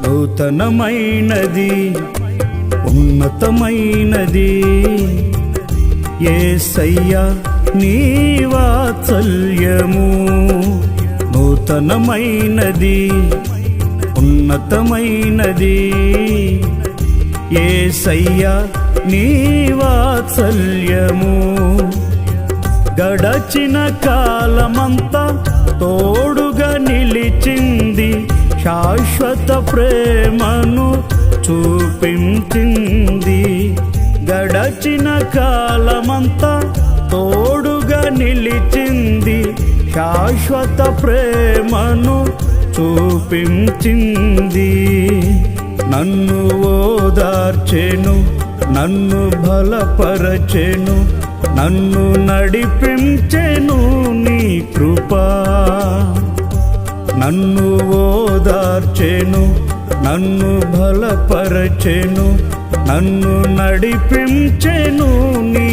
నూతనమైనది ఉన్నతమైనది యేసయ్యా నీ వాత్సల్యము. నూతనమైనది ఉన్నతమైనది యేసయ్యా నీ వాత్సల్యము. గడచిన కాలమంతా తోడుగా నిలిచింది, శాశ్వత ప్రేమను చూపించింది. గడచిన కాలమంతా తోడుగా నిలిచింది, శాశ్వత ప్రేమను చూపించింది. నన్ను ఓదార్చెను, నన్ను బలపరచెను, నన్ను నడిపించెను నీ కృపా. నన్ను ఓదార్చెను, నన్ను బలపరచెను, నన్ను నడిపించెను నీ